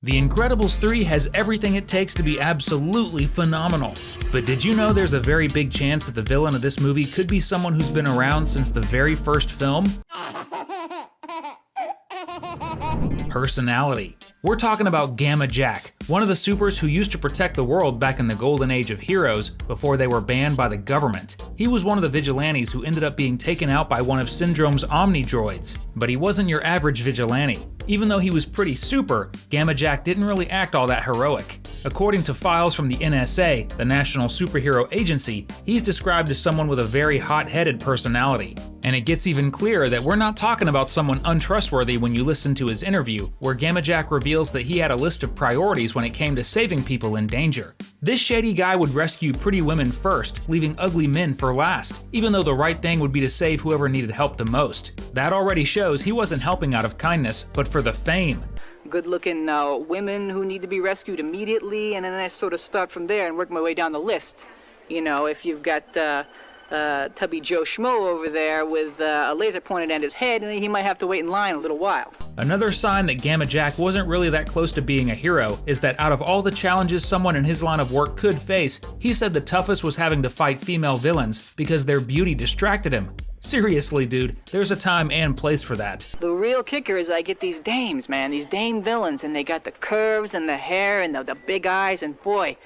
The Incredibles 3 has everything it takes to be absolutely phenomenal. But did you know there's a very big chance that the villain of this movie could be someone who's been around since the very first film? Personality. We're talking about Gammajack, one of the supers who used to protect the world back in the golden age of heroes before they were banned by the government. He was one of the vigilantes who ended up being taken out by one of Syndrome's Omni-droids. But he wasn't your average vigilante. Even though he was pretty super, Gammajack didn't really act all that heroic. According to files from the NSA, the National Superhero Agency, he's described as someone with a very hot-headed personality. And it gets even clearer that we're not talking about someone untrustworthy when you listen to his interview, where Gammajack reveals that he had a list of priorities when it came to saving people in danger. This shady guy would rescue pretty women first, leaving ugly men for last, even though the right thing would be to save whoever needed help the most. That already shows he wasn't helping out of kindness, but for the fame. Good-looking women who need to be rescued immediately, and then I sort of start from there and work my way down the list. You know, if you've got Tubby Joe Schmo over there with a laser pointed at his head, and he might have to wait in line a little while. Another sign that Gammajack wasn't really that close to being a hero is that out of all the challenges someone in his line of work could face, he said the toughest was having to fight female villains because their beauty distracted him. Seriously, dude, there's a time and place for that. The real kicker is I get these dames, man, these dame villains, and they got the curves and the hair and the big eyes, and boy,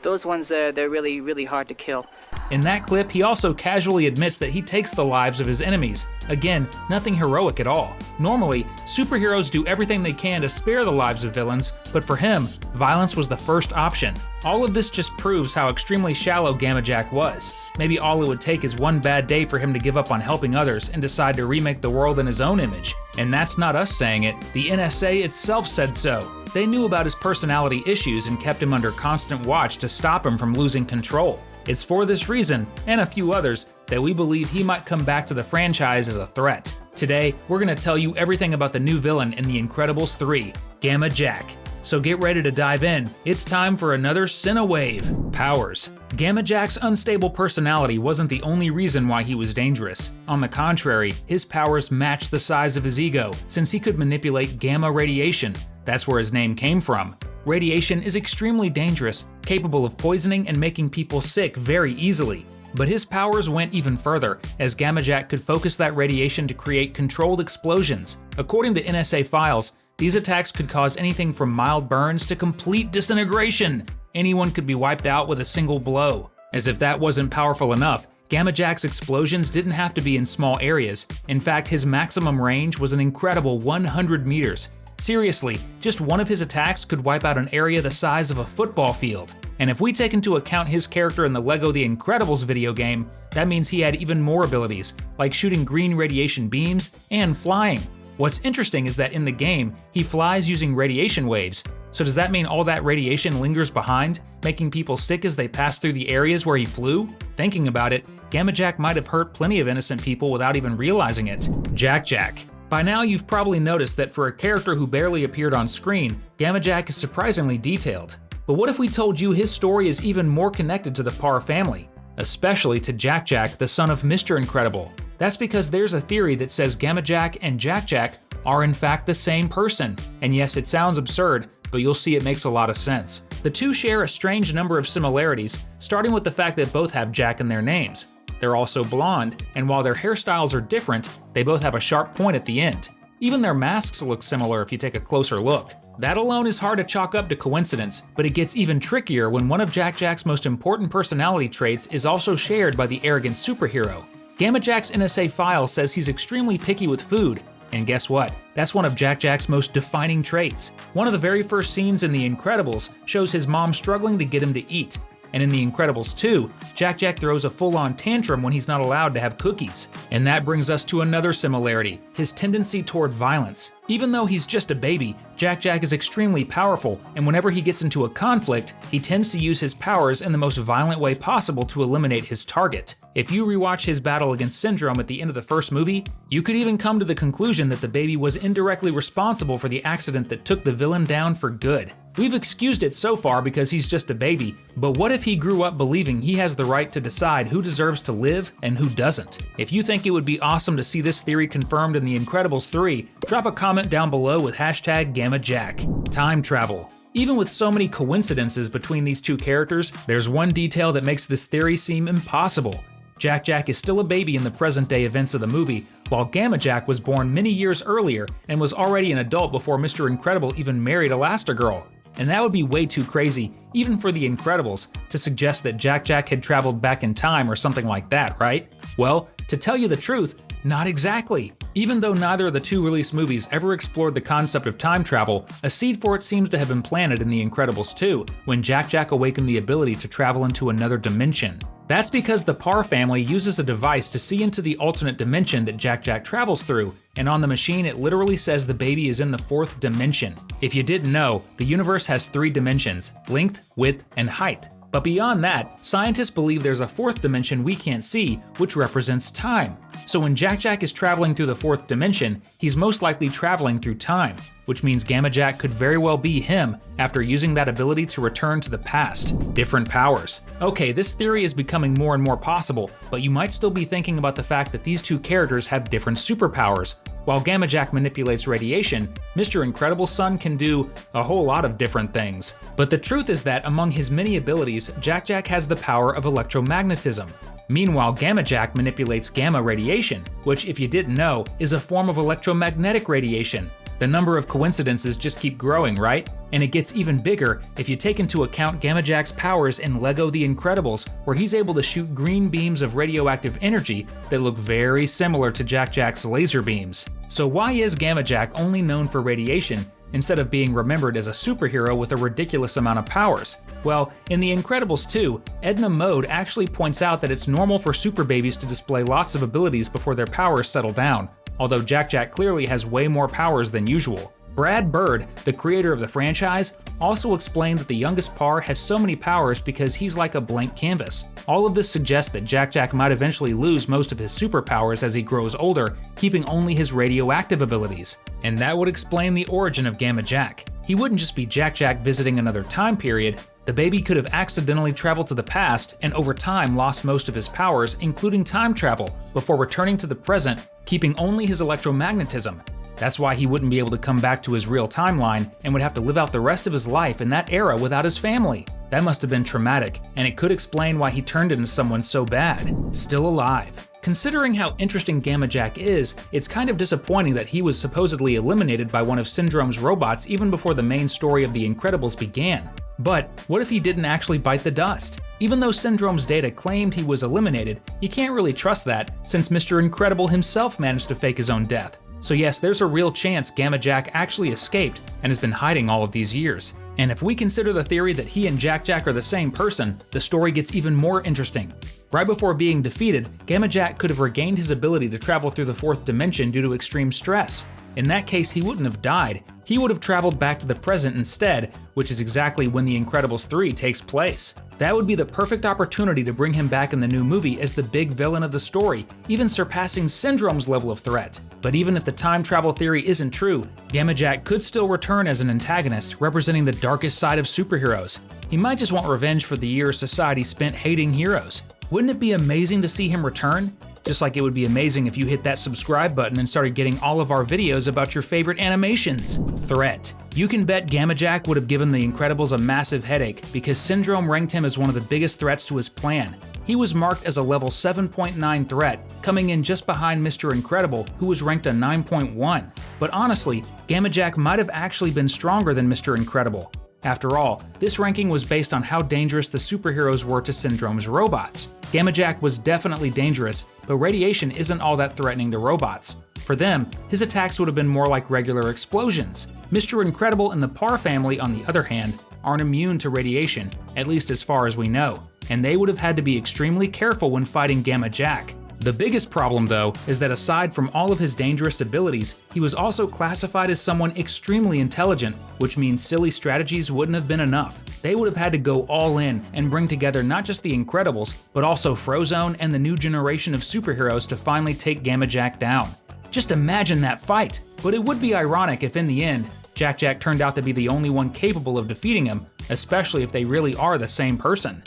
those ones, they're really, really hard to kill. In that clip, he also casually admits that he takes the lives of his enemies. Again, nothing heroic at all. Normally, superheroes do everything they can to spare the lives of villains, but for him, violence was the first option. All of this just proves how extremely shallow Gammajack was. Maybe all it would take is one bad day for him to give up on helping others and decide to remake the world in his own image. And that's not us saying it, the NSA itself said so. They knew about his personality issues and kept him under constant watch to stop him from losing control. It's for this reason, and a few others, that we believe he might come back to the franchise as a threat. Today, we're going to tell you everything about the new villain in The Incredibles 3, Gammajack. So get ready to dive in, it's time for another Cinewave. Powers. Gammajack's unstable personality wasn't the only reason why he was dangerous. On the contrary, his powers matched the size of his ego, since he could manipulate gamma radiation. That's where his name came from. Radiation is extremely dangerous, capable of poisoning and making people sick very easily. But his powers went even further, as Gammajack could focus that radiation to create controlled explosions. According to NSA files, these attacks could cause anything from mild burns to complete disintegration. Anyone could be wiped out with a single blow. As if that wasn't powerful enough, Gammajack's explosions didn't have to be in small areas. In fact, his maximum range was an incredible 100 meters. Seriously, just one of his attacks could wipe out an area the size of a football field. And if we take into account his character in the LEGO The Incredibles video game, that means he had even more abilities, like shooting green radiation beams and flying. What's interesting is that in the game, he flies using radiation waves. So does that mean all that radiation lingers behind, making people sick as they pass through the areas where he flew? Thinking about it, Gammajack might have hurt plenty of innocent people without even realizing it. Jack. By now you've probably noticed that for a character who barely appeared on screen, Gammajack is surprisingly detailed. But what if we told you his story is even more connected to the Parr family? Especially to Jack, the son of Mr. Incredible. That's because there's a theory that says Gammajack and Jack are in fact the same person. And yes, it sounds absurd, but you'll see it makes a lot of sense. The two share a strange number of similarities, starting with the fact that both have Jack in their names. They're also blonde, and while their hairstyles are different, they both have a sharp point at the end. Even their masks look similar if you take a closer look. That alone is hard to chalk up to coincidence, but it gets even trickier when one of Jack's most important personality traits is also shared by the arrogant superhero. Gammajack's NSA file says he's extremely picky with food, and guess what? That's one of Jack's most defining traits. One of the very first scenes in The Incredibles shows his mom struggling to get him to eat. And in The Incredibles 2, Jack throws a full-on tantrum when he's not allowed to have cookies. And that brings us to another similarity, his tendency toward violence. Even though he's just a baby, Jack is extremely powerful, and whenever he gets into a conflict, he tends to use his powers in the most violent way possible to eliminate his target. If you rewatch his battle against Syndrome at the end of the first movie, you could even come to the conclusion that the baby was indirectly responsible for the accident that took the villain down for good. We've excused it so far because he's just a baby, but what if he grew up believing he has the right to decide who deserves to live and who doesn't? If you think it would be awesome to see this theory confirmed in The Incredibles 3, drop a comment down below with hashtag Gammajack. Time travel. Even with so many coincidences between these two characters, there's one detail that makes this theory seem impossible. Jack is still a baby in the present-day events of the movie, while Gammajack was born many years earlier and was already an adult before Mr. Incredible even married Elastigirl. And that would be way too crazy, even for The Incredibles, to suggest that Jack had traveled back in time or something like that, right? Well, to tell you the truth, not exactly. Even though neither of the two released movies ever explored the concept of time travel, a seed for it seems to have been planted in The Incredibles 2, when Jack awakened the ability to travel into another dimension. That's because the Parr family uses a device to see into the alternate dimension that Jack travels through, and on the machine it literally says the baby is in the 4th dimension. If you didn't know, the universe has 3 dimensions: length, width, and height. But beyond that, scientists believe there's a 4th dimension we can't see, which represents time. So when Jack is traveling through the 4th dimension, he's most likely traveling through time, which means Gammajack could very well be him after using that ability to return to the past. Different powers. Okay, this theory is becoming more and more possible, but you might still be thinking about the fact that these two characters have different superpowers. While Gammajack manipulates radiation, Mr. Incredible's son can do a whole lot of different things. But the truth is that among his many abilities, Jack has the power of electromagnetism. Meanwhile, Gammajack manipulates gamma radiation, which, if you didn't know, is a form of electromagnetic radiation. The number of coincidences just keep growing, right? And it gets even bigger if you take into account Gammajack's powers in LEGO The Incredibles, where he's able to shoot green beams of radioactive energy that look very similar to Jack's laser beams. So why is Gammajack only known for radiation instead of being remembered as a superhero with a ridiculous amount of powers? Well, in The Incredibles 2, Edna Mode actually points out that it's normal for super babies to display lots of abilities before their powers settle down, although Jack clearly has way more powers than usual. Brad Bird, the creator of the franchise, also explained that the youngest Parr has so many powers because he's like a blank canvas. All of this suggests that Jack might eventually lose most of his superpowers as he grows older, keeping only his radioactive abilities. And that would explain the origin of Gammajack. He wouldn't just be Jack visiting another time period. The baby could have accidentally traveled to the past and over time lost most of his powers, including time travel, before returning to the present, keeping only his electromagnetism. That's why he wouldn't be able to come back to his real timeline and would have to live out the rest of his life in that era without his family. That must have been traumatic, and it could explain why he turned into someone so bad. Still alive. Considering how interesting Gammajack is, it's kind of disappointing that he was supposedly eliminated by one of Syndrome's robots even before the main story of The Incredibles began. But what if he didn't actually bite the dust? Even though Syndrome's data claimed he was eliminated, you can't really trust that, since Mr. Incredible himself managed to fake his own death. So yes, there's a real chance Gammajack actually escaped and has been hiding all of these years. And if we consider the theory that he and Jack are the same person, the story gets even more interesting. Right before being defeated, Gammajack could have regained his ability to travel through the 4th dimension due to extreme stress. In that case, he wouldn't have died. He would have traveled back to the present instead, which is exactly when The Incredibles 3 takes place. That would be the perfect opportunity to bring him back in the new movie as the big villain of the story, even surpassing Syndrome's level of threat. But even if the time travel theory isn't true, Gammajack could still return as an antagonist, representing the darkest side of superheroes. He might just want revenge for the years society spent hating heroes. Wouldn't it be amazing to see him return? Just like it would be amazing if you hit that subscribe button and started getting all of our videos about your favorite animations. Threat. You can bet Gammajack would have given The Incredibles a massive headache because Syndrome ranked him as one of the biggest threats to his plan. He was marked as a level 7.9 threat, coming in just behind Mr. Incredible, who was ranked a 9.1. But honestly, Gammajack might have actually been stronger than Mr. Incredible. After all, this ranking was based on how dangerous the superheroes were to Syndrome's robots. Gammajack was definitely dangerous, but radiation isn't all that threatening to robots. For them, his attacks would have been more like regular explosions. Mr. Incredible and the Parr family, on the other hand, aren't immune to radiation, at least as far as we know, and they would have had to be extremely careful when fighting Gammajack. The biggest problem, though, is that aside from all of his dangerous abilities, he was also classified as someone extremely intelligent, which means silly strategies wouldn't have been enough. They would have had to go all in and bring together not just the Incredibles, but also Frozone and the new generation of superheroes to finally take Gammajack down. Just imagine that fight! But it would be ironic if in the end, Jack turned out to be the only one capable of defeating him, especially if they really are the same person.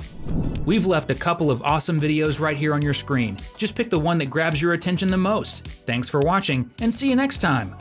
We've left a couple of awesome videos right here on your screen. Just pick the one that grabs your attention the most. Thanks for watching, and see you next time!